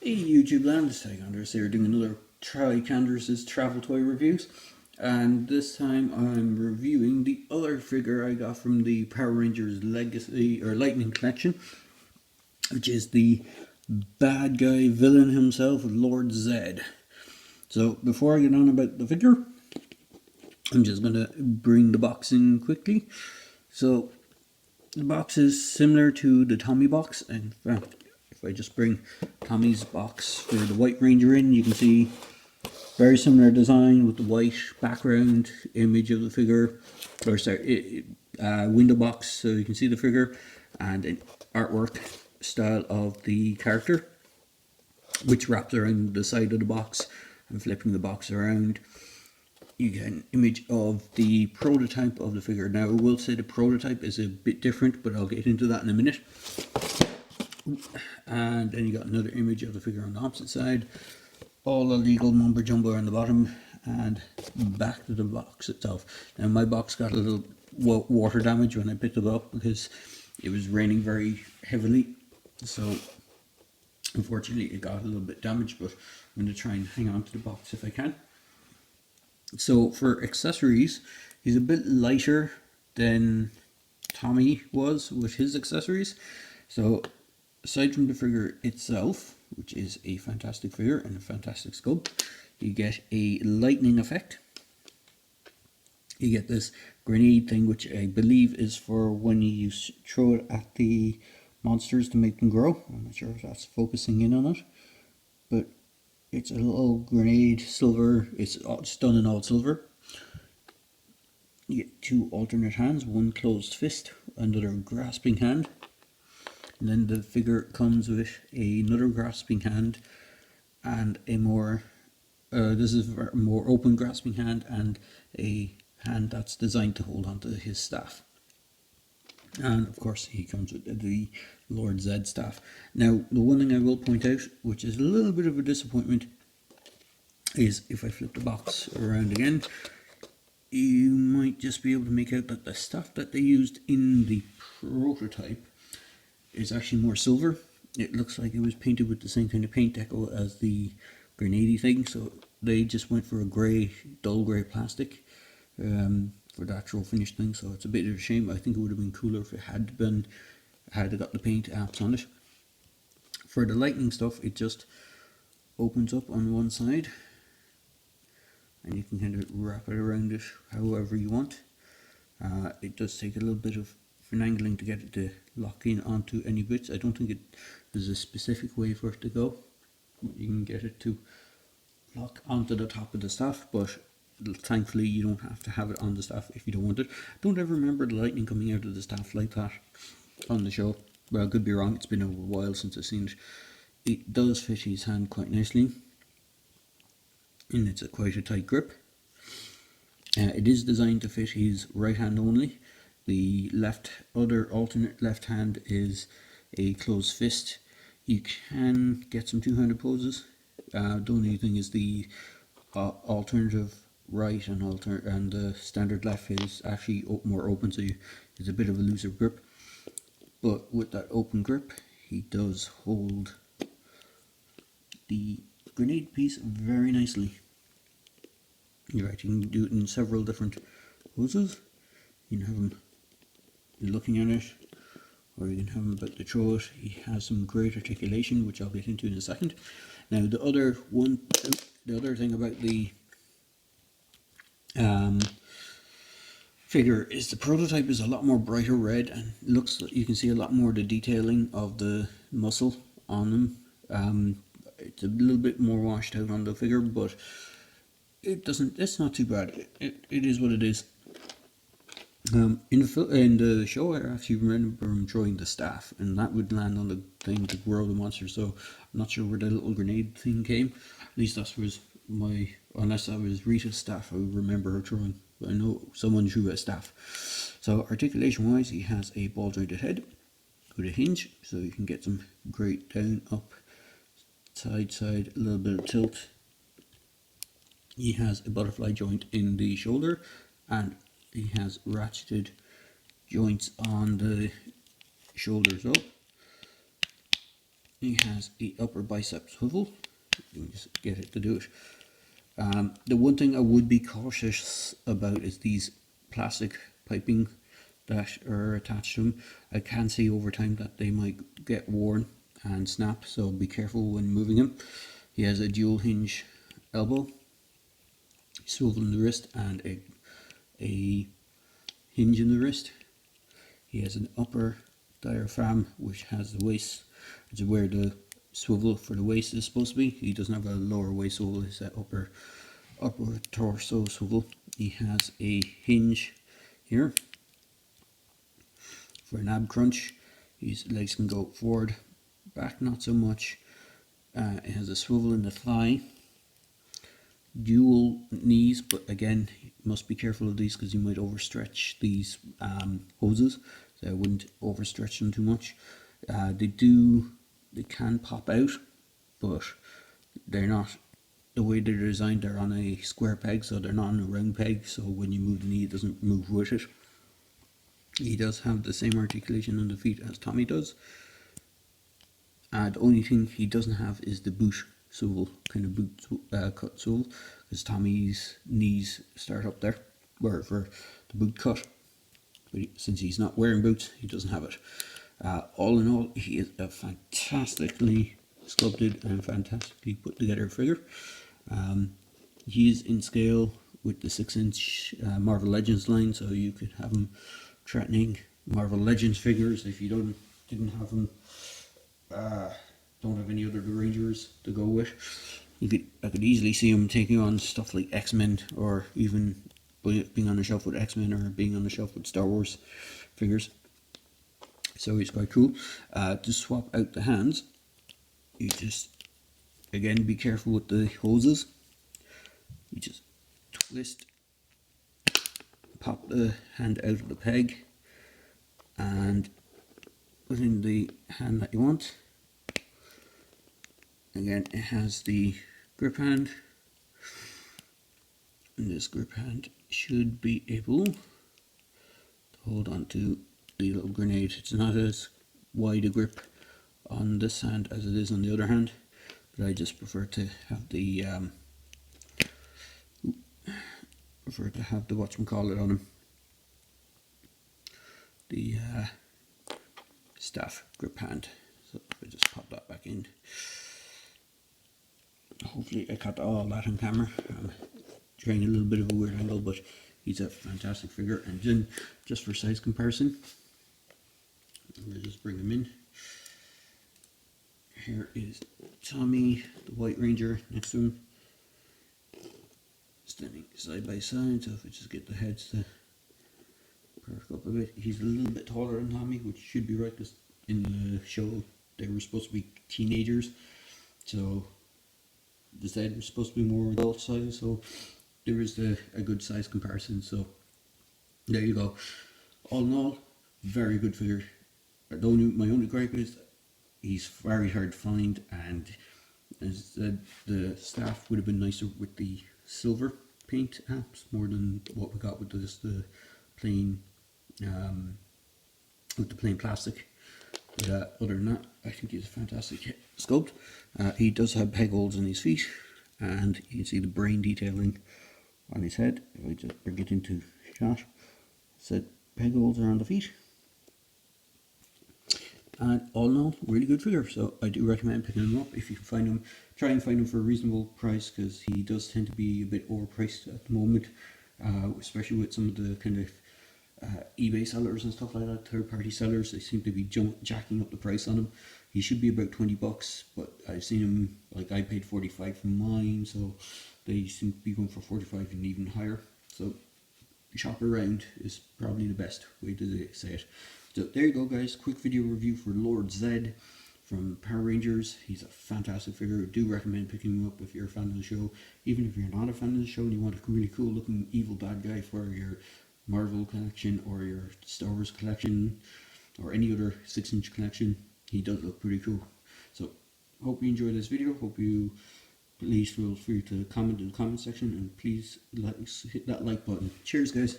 Hey YouTube land, it's Tychonders here doing another Tychonders' travel toy reviews, and this time I'm reviewing the other figure I got from the Power Rangers Legacy or Lightning Collection, which is the bad guy villain himself, Lord Zedd. So before I get on about the figure, I'm just going to bring the box in quickly. So the box is similar to the Tommy box. In fact, if I just bring Tommy's box for the White Ranger in, you can see very similar design with the white background image of the figure, or sorry, window box so you can see the figure, and an artwork style of the character, which wraps around the side of the box, and flipping the box around you get an image of the prototype of the figure. Now I will say the prototype is a bit different, but I'll get into that in a minute. And then you got another image of the figure on the opposite side, all the legal mumbo jumbo on the bottom, and back to the box itself. Now my box got a little water damage when I picked it up because it was raining very heavily, so unfortunately it got a little bit damaged, but I'm going to try and hang on to the box if I can. So for accessories, he's a bit lighter than Tommy was with his accessories. So aside from the figure itself, which is a fantastic figure and a fantastic sculpt, you get a lightning effect. You get this grenade thing, which I believe is for when you throw it at the monsters to make them grow. I'm not sure if that's focusing in on it, but it's a little grenade, silver. It's done in all silver. You get two alternate hands, one closed fist, another grasping hand. And then the figure comes with another grasping hand and a more, this is a more open grasping hand and a hand that's designed to hold onto his staff. And of course he comes with the Lord Zedd staff. Now the one thing I will point out, which is a little bit of a disappointment, is if I flip the box around again, you might just be able to make out that the stuff that they used in the prototype is actually more silver. It looks like it was painted with the same kind of paint deco as the grenade thing, so they just went for a grey, dull grey plastic for the actual finished thing, so it's a bit of a shame. I think it would have been cooler if it had got the paint apps on it. For the lightning stuff, it just opens up on one side, and you can kind of wrap it around it however you want. It does take a little bit of finagling to get it to lock in onto any bits. I don't think there's a specific way for it to go. You can get it to lock onto the top of the staff, but thankfully you don't have to have it on the staff if you don't want it. I don't ever remember the lightning coming out of the staff like that on the show. Well, I could be wrong, it's been a while since I've seen it. It does fit his hand quite nicely, and it's quite a tight grip. It is designed to fit his right hand only. The other alternate left hand is a closed fist. You can get some two-handed poses. The only thing is the alternative right and the standard left is actually more open, so it's a bit of a looser grip. But with that open grip, he does hold the grenade piece very nicely. Right, you can do it in several different poses. You can have him looking at it, or you can have him about to throw it. He has some great articulation, which I'll get into in a second. Now the other thing about the figure is the prototype is a lot more brighter red, and looks like you can see a lot more of the detailing of the muscle on him. It's a little bit more washed out on the figure, but it's not too bad. It is what it is. In the show, I actually remember him throwing the staff, and that would land on the thing to grow the monster. So I'm not sure where the little grenade thing came. At least that was unless that was Rita's staff. I remember her throwing. But I know someone drew a staff. So articulation-wise, he has a ball-jointed head with a hinge, so you can get some great down, up, side, a little bit of tilt. He has a butterfly joint in the shoulder, and he has ratcheted joints on the shoulders up. he has the upper bicep swivel. You can just get it to do it. The one thing I would be cautious about is these plastic piping that are attached to them. I can see over time that they might get worn and snap, so be careful when moving him. He has a dual hinge elbow, swivel in the wrist, and a hinge in the wrist. He has an upper diaphragm which has the waist, which is where the swivel for the waist is supposed to be. He doesn't have a lower waist swivel, it's an upper torso swivel. He has a hinge here for an ab crunch. His legs can go forward, back not so much. It has a swivel in the thigh, dual knees, but again, you must be careful of these because you might overstretch these hoses, so I wouldn't overstretch them too much. They can pop out, but they're not, the way they're designed, they're on a square peg, so they're not on a round peg, so when you move the knee, it doesn't move with it. He does have the same articulation on the feet as Tommy does. The only thing he doesn't have is the boot swivel, kind of boot cut swivel, because Tommy's knees start up there, where for the boot cut. But since he's not wearing boots, he doesn't have it. All in all, he is a fantastically sculpted and fantastically put together figure. He is in scale with the 6-inch Marvel Legends line, so you could have him threatening Marvel Legends figures if you didn't have him. Don't have any other Rangers to go with. I could easily see him taking on stuff like X-Men, or even being on the shelf with X-Men, or being on the shelf with Star Wars figures. So he's quite cool. To swap out the hands, you just, again, be careful with the hoses. You just twist, pop the hand out of the peg, and put in the hand that you want. Again, it has the grip hand, and this grip hand should be able to hold on to the little grenade. It's not as wide a grip on this hand as it is on the other hand, but I just prefer to have the whatchamacallit on him, the staff grip hand. So if I just pop that back in, hopefully I caught all that on camera. I'm trying a little bit of a weird angle, but he's a fantastic figure. And then, just for size comparison, I'm going to just bring him in. Here is Tommy, the White Ranger, next to him, standing side by side. So if I just get the heads to perk up a bit, he's a little bit taller than Tommy, which should be right, because in the show they were supposed to be teenagers, so the head was supposed to be more adult size, so there is a good size comparison. So there you go. All in all, very good figure. My only gripe is he's very hard to find, and as said, the staff would have been nicer with the silver paint apps more than what we got with just the plain plastic. But other than that, I think he's a fantastic sculpt. He does have peg holes in his feet, and you can see the brain detailing on his head. If I just bring it into shot, said peg holes are on the feet. And all in all, really good figure. So I do recommend picking him up if you can find him. Try and find him for a reasonable price, because he does tend to be a bit overpriced at the moment, especially with some of the kind of eBay sellers and stuff like that, third-party sellers. They seem to be jacking up the price on him. He should be about $20, but I've seen him, like I paid $45 for mine, so they seem to be going for $45 and even higher. So shop around is probably the best way to say it. So there you go, guys, quick video review for Lord Zedd from Power Rangers. He's a fantastic figure. I do recommend picking him up if you're a fan of the show. Even if you're not a fan of the show and you want a really cool looking evil bad guy for your Marvel collection or your Star Wars collection or any other 6-inch collection, he does look pretty cool. So hope you enjoyed this video. Please feel free to comment in the comment section, and please hit that like button. Cheers, guys.